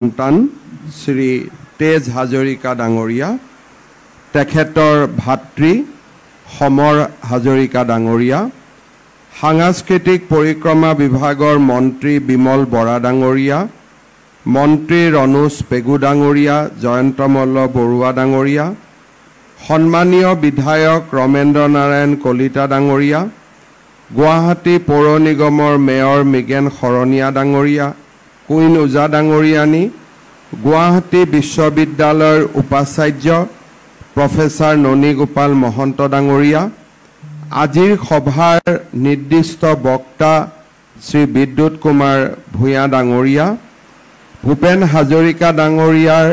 সন্তান শ্ৰী তেজ হাজৰিকা ডাঙৰীয়া, তেখেতৰ ভাতৃ সমৰ হাজৰিকা ডাঙৰীয়া, সাংস্কৃতিক পৰিক্ৰমা বিভাগৰ মন্ত্ৰী বিমল বৰা ডাঙৰীয়া, মন্ত্ৰী ৰণোজ পেগু ডাঙৰীয়া, জয়ন্ত মল্ল বৰুৱা ডাঙৰীয়া, সন্মানীয় বিধায়ক ৰমেন্দ্ৰ নাৰায়ণ কলিতা ডাঙৰীয়া, গুৱাহাটী পৌৰ নিগমৰ মেয়ৰ মৃগেন শৰণীয়া ডাঙৰীয়া, কুইন ওজা ডাঙৰীয়ানী, গুৱাহাটী বিশ্ববিদ্যালয়ৰ উপাচাৰ্য প্ৰফেচাৰ ননী গোপাল মহন্ত ডাঙৰীয়া, আজিৰ সভাৰ নিৰ্দিষ্ট বক্তা শ্ৰী বিদ্যুৎ কুমাৰ ভূঞা ডাঙৰীয়া, ভূপেন হাজৰিকা ডাঙৰীয়াৰ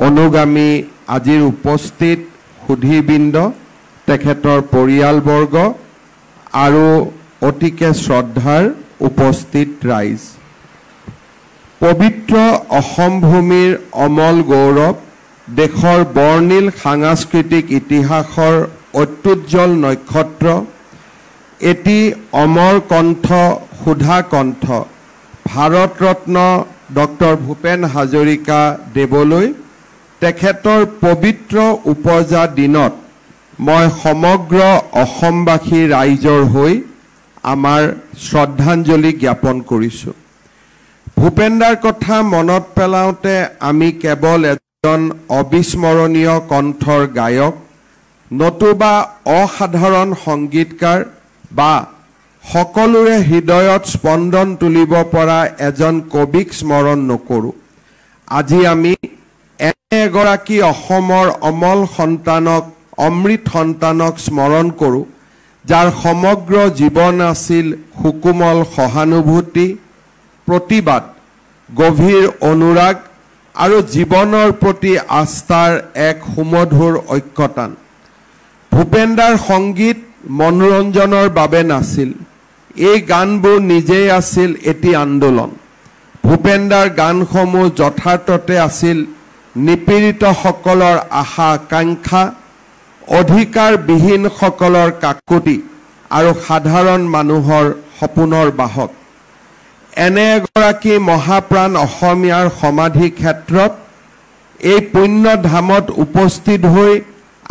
অনুগামী আজিৰ উপস্থিত সুধীবৃন্দ, তেখেতৰ পৰিয়ালবৰ্গ আৰু অতিকে শ্ৰদ্ধাৰ উপস্থিত ৰাইজ। পবিত্ৰ অসম ভূমিৰ অমল গৌৰৱ, দেশৰ বৰ্ণিল সাংস্কৃতিক ইতিহাসৰ অত্যুজ্জ্বল নক্ষত্ৰ, এটি অমৰ কণ্ঠ, সুধা কণ্ঠ ভাৰত ৰত্ন ডক্টৰ ভূপেন হাজৰিকা দেৱলৈ তেখেতৰ পবিত্ৰ উপজা দিনত মই সমগ্ৰ অসমবাসী ৰাইজৰ হৈ আমাৰ শ্ৰদ্ধাঞ্জলি জ্ঞাপন কৰিছোঁ। ভূপেনদাৰ কথা মনত পেলাওঁতে আমি কেৱল এজন অবিস্মৰণীয় কণ্ঠৰ গায়ক নতুবা অসাধাৰণ সংগীতকাৰ বা সকলোৰে হৃদয়ত স্পন্দন তুলিব পৰা এজন কবিক স্মৰণ নকৰোঁ। আজি আমি এনে এগৰাকী অসমৰ অমল সন্তানক, অমৃত সন্তানক স্মৰণ কৰোঁ, যাৰ সমগ্ৰ জীৱন আছিল সুকোমল সহানুভূতি, প্ৰতিবাদ, গভীৰ অনুৰাগ আৰু জীৱনৰ প্ৰতি আস্থাৰ এক সুমধুৰ ঐক্যতান। ভূপেনদাৰ সংগীত মনোৰঞ্জনৰ বাবে নাছিল, এই গানবোৰ নিজেই আছিল এটি আন্দোলন। ভূপেনদাৰ গানসমূহ যথাৰ্থতে আছিল নিপীড়িতসকলৰ আশা আকাংক্ষা, অধিকাৰবিহীনসকলৰ কাকুতি আৰু সাধাৰণ মানুহৰ সপোনৰ বাহক। এনে এগৰাকী মহাপ্ৰাণ অসমীয়াৰ সমাধি ক্ষেত্ৰত, এই পুণ্য ধামত উপস্থিত হৈ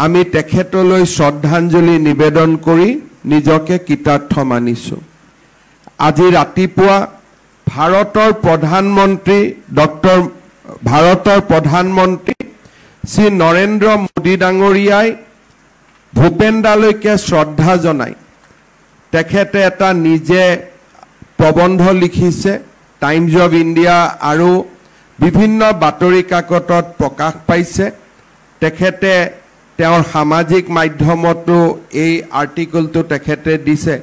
আমি তেখেতলৈ শ্ৰদ্ধাঞ্জলি নিবেদন কৰি নিজকে কৃতাৰ্থ মানিছোঁ। আজি ৰাতিপুৱা ভাৰতৰ প্ৰধানমন্ত্ৰী শ্ৰী নৰেন্দ্ৰ মোদী ডাঙৰীয়াই ভূপেনদালৈকে শ্ৰদ্ধা জনাই তেখেতে এটা নিজে প্ৰবন্ধ লিখিছে, টাইমছ অৱ ইণ্ডিয়া আৰু বিভিন্ন বাতৰি কাকতত প্ৰকাশ পাইছে। তেখেতে তেওঁৰ সামাজিক মাধ্যমতো এই আৰ্টিকলটো তেখেতে দিছে।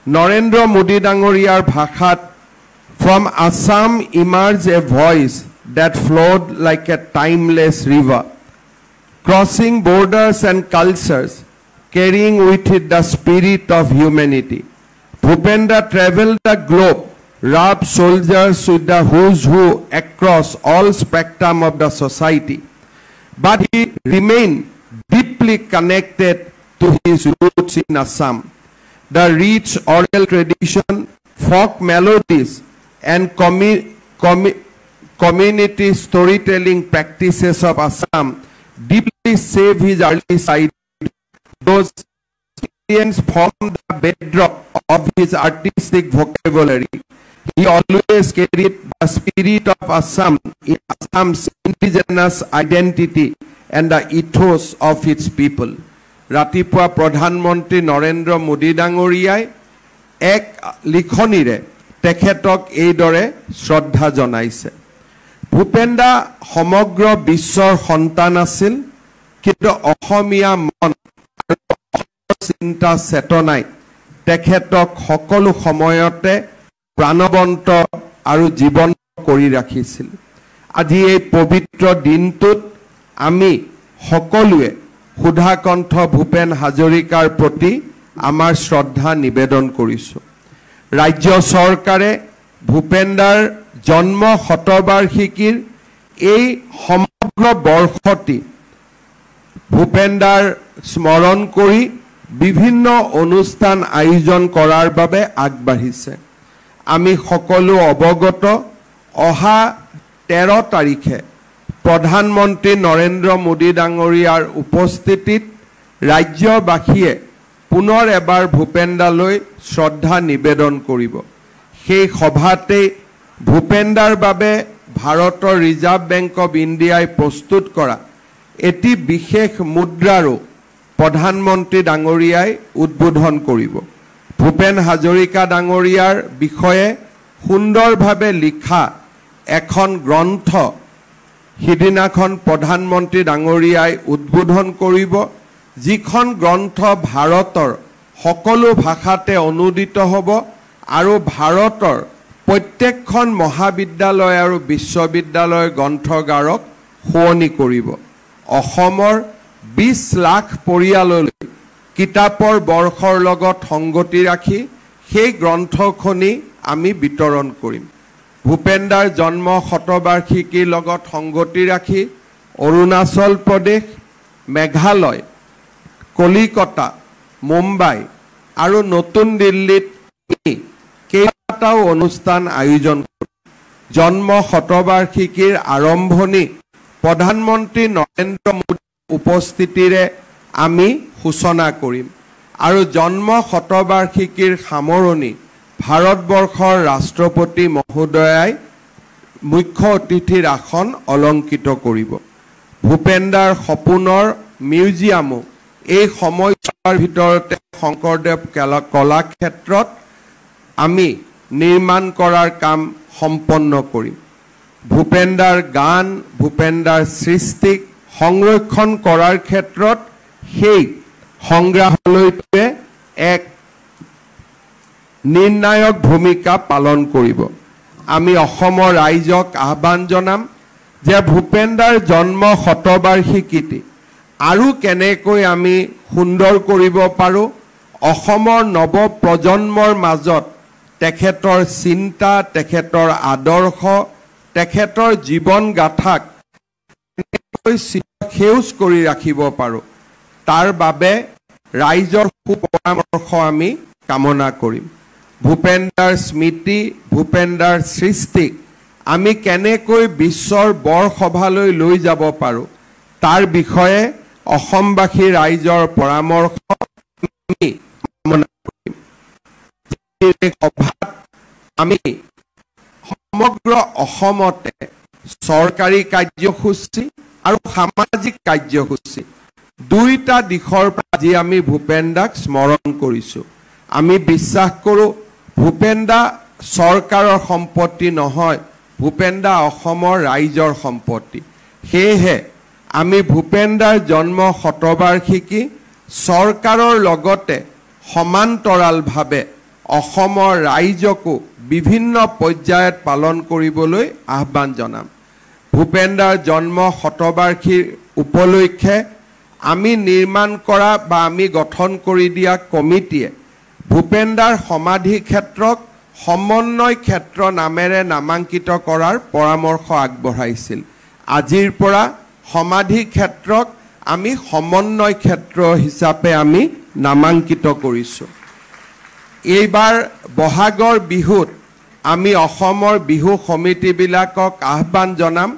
নৰেন্দ্ৰ মোদী ডাঙৰীয়াৰ ভাষাত, from Assam emerge A voice that flowed like a timeless river, crossing borders and cultures, carrying with it the spirit of humanity. Bhupenda traveled the globe, rubbed soldiers with the who's who across all spectrum of the society, but he remained deeply connected to his roots in Assam. The rich oral tradition, folk melodies, and community storytelling practices of Assam deeply saved his early side. Those experiences formed the bedrock of his artistic vocabulary. He always carried the spirit of Assam in Assam's indigenous identity and the ethos of its people. ৰাতিপুৱা প্ৰধানমন্ত্ৰী নৰেন্দ্ৰ মোদী ডাঙৰীয়াই এক লিখনিৰে তেখেতক এইদৰে শ্ৰদ্ধা জনাইছে। ভূপেনদা সমগ্ৰ বিশ্বৰ সন্তান আছিল, কিন্তু অসমীয়া মন আৰু চিন্তা চেতনাই তেখেতক সকলো সময়তে প্ৰাণৱন্ত আৰু জীৱন্ত কৰি ৰাখিছিল। আজি এই পবিত্ৰ দিনটোত আমি সকলোৱে সুধাকণ্ঠ ভূপেন হাজৰিকাৰ প্ৰতি আমাৰ শ্ৰদ্ধা নিবেদন কৰিছোঁ। ৰাজ্য চৰকাৰে ভূপেনদাৰ জন্ম শতবাৰ্ষিকীৰ এই সমগ্ৰ বৰ্ষটি ভূপেনদাৰ স্মৰণ কৰি বিভিন্ন অনুষ্ঠান আয়োজন কৰাৰ বাবে আগবাঢ়িছে। আমি সকলো অৱগত, অহা 13 তাৰিখে প্ৰধানমন্ত্ৰী নৰেন্দ্ৰ মোদী ডাঙৰীয়াৰ উপস্থিতিত ৰাজ্যবাসীয়ে পুনৰ এবাৰ ভূপেন দালৈ শ্ৰদ্ধা নিবেদন কৰিব। সেই সভাতে ভূপেন দাৰ বাবে ভাৰতৰ ৰিজাৰ্ভ বেংক অফ ইণ্ডিয়াই প্ৰস্তুত কৰা এটি বিশেষ মুদ্ৰাৰো প্ৰধানমন্ত্ৰী ডাঙৰীয়াই উদ্বোধন কৰিব। ভূপেন হাজৰিকা ডাঙৰীয়াৰ বিষয়ে সুন্দৰভাৱে লিখা এখন গ্ৰন্থ সিদিনাখন প্ৰধানমন্ত্ৰী ডাঙৰীয়াই উদ্বোধন কৰিব, যিখন গ্ৰন্থ ভাৰতৰ সকলো ভাষাতে অনুদিত হ'ব আৰু ভাৰতৰ প্ৰত্যেকখন মহাবিদ্যালয় আৰু বিশ্ববিদ্যালয়ৰ গ্ৰন্থগাৰক শুৱনি কৰিব। অসমৰ 20 লাখ পৰিয়াললৈ কিতাপৰ বৰ্ষৰ লগত সংগতি ৰাখি সেই গ্ৰন্থখনি আমি বিতৰণ কৰিম। ভূপেন দাৰ জন্ম শতবাৰ্ষিকীৰ লগত সংগতি ৰাখি অৰুণাচল প্ৰদেশ, মেঘালয়, কলিকতা, মুম্বাই আৰু নতুন দিল্লীত কেইবাটাও অনুষ্ঠান আয়োজন কৰিম। জন্ম শতবাৰ্ষিকীৰ আৰম্ভণি প্ৰধানমন্ত্ৰী নৰেন্দ্ৰ মোদীৰ উপস্থিতিৰে আমি সূচনা কৰিম আৰু জন্ম শতবাৰ্ষিকীৰ সামৰণি ভাৰতবৰ্ষৰ ৰাষ্ট্ৰপতি মহোদয়াই মুখ্য অতিথিৰ আসন অলংকৃত কৰিব। ভূপেন দাৰ সপোনৰ মিউজিয়ামো এই সময়ছোৱাৰ ভিতৰতে শংকৰদেৱ কলাক্ষেত্ৰত আমি নিৰ্মাণ কৰাৰ কাম সম্পন্ন কৰিম। ভূপেন দাৰ গান, ভূপেন দাৰ সৃষ্টিক সংৰক্ষণ কৰাৰ ক্ষেত্ৰত সেই সংগ্ৰহালয়টোৱে এক নিৰ্ণায়ক ভূমিকা পালন কৰিব। আমি অসমৰ ৰাইজক আহ্বান জনাম যে ভূপেন দাৰ জন্ম শতবাৰ্ষিকীটি আৰু কেনেকৈ আমি সুন্দৰ কৰিব পাৰোঁ, অসমৰ নৱ প্ৰজন্মৰ মাজত তেখেতৰ চিন্তা, তেখেতৰ আদৰ্শ, তেখেতৰ জীৱন গাথাক কেনেকৈ সেউজ কৰি ৰাখিব পাৰোঁ, তাৰ বাবে ৰাইজৰ সুপৰামৰ্শ আমি কামনা কৰিম। ভূপেন দাৰ স্মৃতি, ভূপেন দাৰ সৃষ্টিক আমি কেনেকৈ বিশ্বৰ বৰসভালৈ লৈ যাব পাৰোঁ, তাৰ বিষয়ে অসমবাসী ৰাইজৰ পৰামৰ্শ আমি কামনা কৰিম। সভাত আমি সমগ্ৰ অসমতে চৰকাৰী কাৰ্যসূচী আৰু সামাজিক কাৰ্যসূচী দুইটা দিশৰ পৰা আজি আমি ভূপেন দাক স্মৰণ কৰিছোঁ। আমি বিশ্বাস কৰোঁ ভূপেন দা চৰকাৰৰ সম্পত্তি নহয়, ভূপেন দা অসমৰ ৰাইজৰ সম্পত্তি। সেয়েহে আমি ভূপেন দাৰ জন্ম শতবাৰ্ষিকী চৰকাৰৰ লগতে সমান্তৰালভাৱে অসমৰ ৰাইজকো বিভিন্ন পৰ্যায়ত পালন কৰিবলৈ আহ্বান জনাম। ভূপেন দাৰ জন্ম শতবাৰ্ষিকীৰ উপলক্ষে আমি নিৰ্মাণ কৰা বা আমি গঠন কৰি দিয়া কমিটিয়ে ভূপেন দাৰ সমাধি ক্ষেত্ৰক সমন্বয় ক্ষেত্ৰ নামেৰে নামাঙ্কিত কৰাৰ পৰামৰ্শ আগবঢ়াইছিল। আজিৰ পৰা সমাধি ক্ষেত্ৰক আমি সমন্বয় ক্ষেত্ৰ হিচাপে আমি নামাঙ্কিত কৰিছোঁ। এইবাৰ বহাগৰ বিহুত আমি অসমৰ বিহু সমিতিবিলাকক আহ্বান জনাম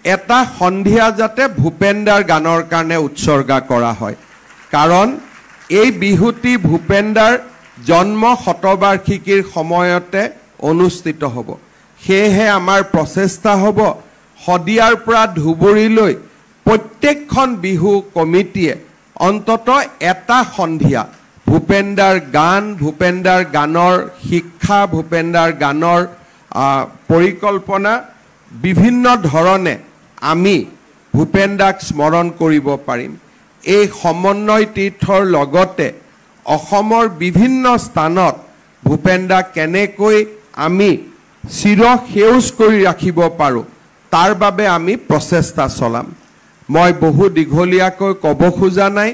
এটা সন্ধিয়া যাতে ভূপেন দাৰ গানৰ কাৰণে উৎসৰ্গা কৰা হয়, কাৰণ এই বিহুটি ভূপেন দাৰ জন্ম শতবাৰ্ষিকীৰ সময়তে অনুষ্ঠিত হ'ব। সেয়েহে আমাৰ প্ৰচেষ্টা হ'ব শদিয়াৰ পৰা ধুবুৰীলৈ প্ৰত্যেকখন বিহু কমিটিয়ে অন্ততঃ এটা সন্ধিয়া ভূপেন দাৰ গান, ভূপেন দাৰ গানৰ শিক্ষা, ভূপেন দাৰ গানৰ পৰিকল্পনা বিভিন্ন ধৰণে আমি ভূপেন দাক স্মৰণ কৰিব পাৰিম। এই সমন্বয় তীৰ্থৰ লগতে অসমৰ বিভিন্ন স্থানত ভূপেন দাক কেনেকৈ আমি চিৰসেউজ কৰি ৰাখিব পাৰোঁ তাৰ বাবে আমি প্ৰচেষ্টা চলাম। মই বহু দীঘলীয়াকৈ ক'ব খোজা নাই।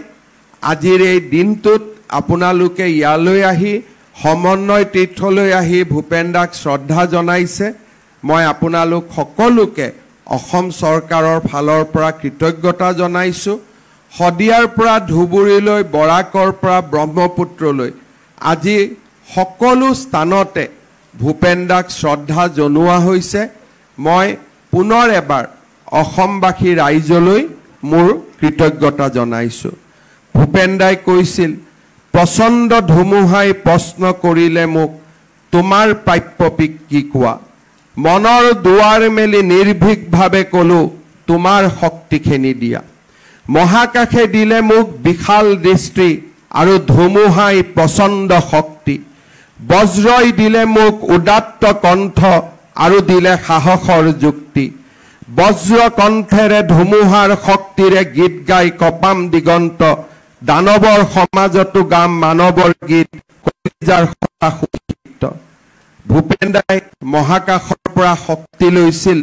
আজিৰ এই দিনটোত আপোনালোকে ইয়ালৈ আহি সমন্বয় তীৰ্থলৈ আহি ভূপেন দাক শ্ৰদ্ধা জনাইছে। মই আপোনালোক সকলোকে অসম চৰকাৰৰ ফালৰ পৰা কৃতজ্ঞতা জনাইছোঁ। শদিয়াৰ পৰা ধুবুৰীলৈ, বৰাকৰ পৰা ব্ৰহ্মপুত্ৰলৈ আজি সকলো স্থানতে ভূপেন দাক শ্ৰদ্ধা জনোৱা হৈছে। মই পুনৰ এবাৰ অসমবাসী ৰাইজলৈ মোৰ কৃতজ্ঞতা জনাইছোঁ। ভূপেন দাই কৈছিল, প্ৰচণ্ড ধুমুহাই প্ৰশ্ন কৰিলে মোক, তোমাৰ প্ৰাপ্য কি কোৱা? মনৰ দুৱাৰ মেলি নিৰ্ভীকভাৱে ক'লো, তোমাৰ শক্তিখিনি দিয়া। মহাকাশে দিলে মোক বিশাল দৃষ্টি আৰু ধুমুহাই প্ৰচণ্ড শক্তি। বজ্ৰই দিলে মোক উদাত্ত কণ্ঠ আৰু দিলে সাহসৰ যুক্তি। বজ্ৰ কণ্ঠেৰে ধুমুহাৰ শক্তিৰে গীত গাই কপাম দিগন্ত। দানৱৰ সমাজতো গাম মানৱৰ গীত, কলিজাৰ সুগীত। ভূপেন দাই মহাকাশৰ পৰা শক্তি লৈছিল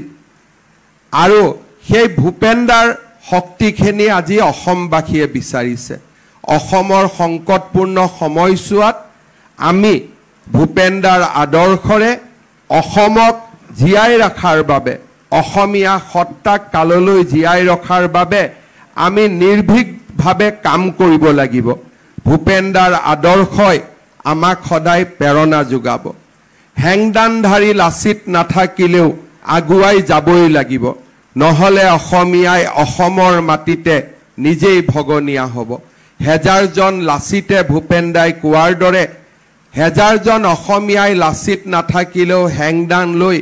আৰু সেই ভূপেন দাৰ শক্তিখিনি আজি অসমবাসীয়ে বিচাৰিছে। অসমৰ সংকটপূৰ্ণ সময়ছোৱাত আমি ভূপেন দাৰ আদৰ্শৰে অসমক জীয়াই ৰখাৰ বাবে, অসমীয়া সত্তাক কাললৈ জীয়াই ৰখাৰ বাবে আমি নিৰ্ভীকভাৱে কাম কৰিব লাগিব। ভূপেন দাৰ আদৰ্শই আমাক সদায় প্ৰেৰণা যোগাব। হেংদানধাৰী লাচিত নাথাকিলেও আগুৱাই যাবই লাগিব, নহ'লে অসমীয়াই অসমৰ মাটিতে নিজেই ভগনীয়া হ'ব। হেজাৰজন লাচিতে ভূপেন দাই কোৱাৰ দৰে হেজাৰজন অসমীয়াই লাচিত নাথাকিলেও হেংদান লৈ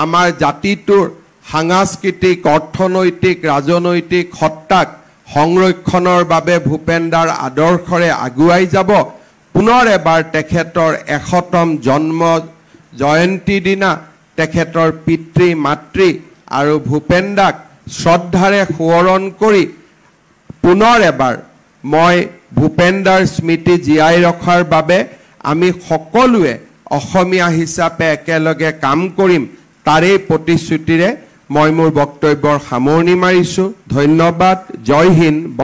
আমাৰ জাতিটোৰ সাংস্কৃতিক, অৰ্থনৈতিক, ৰাজনৈতিক সত্তাক সংৰক্ষণৰ বাবে ভূপেন দাৰ আদৰ্শৰে আগুৱাই যাব। পুনৰ এবাৰ তেখেতৰ 100তম জন্ম জয়ন্তী দিনা তেখেতৰ পিতৃ মাতৃ আৰু ভূপেন দাক শ্ৰদ্ধাৰে সোঁৱৰণ কৰি পুনৰ এবাৰ মই ভূপেন দাৰ স্মৃতি জীয়াই ৰখাৰ বাবে আমি সকলোৱে অসমীয়া হিচাপে একেলগে কাম কৰিম, তাৰেই প্ৰতিশ্ৰুতিৰে মই মোৰ বক্তব্যৰ সামৰণি মাৰিছোঁ। ধন্যবাদ। জয় হিন্দ।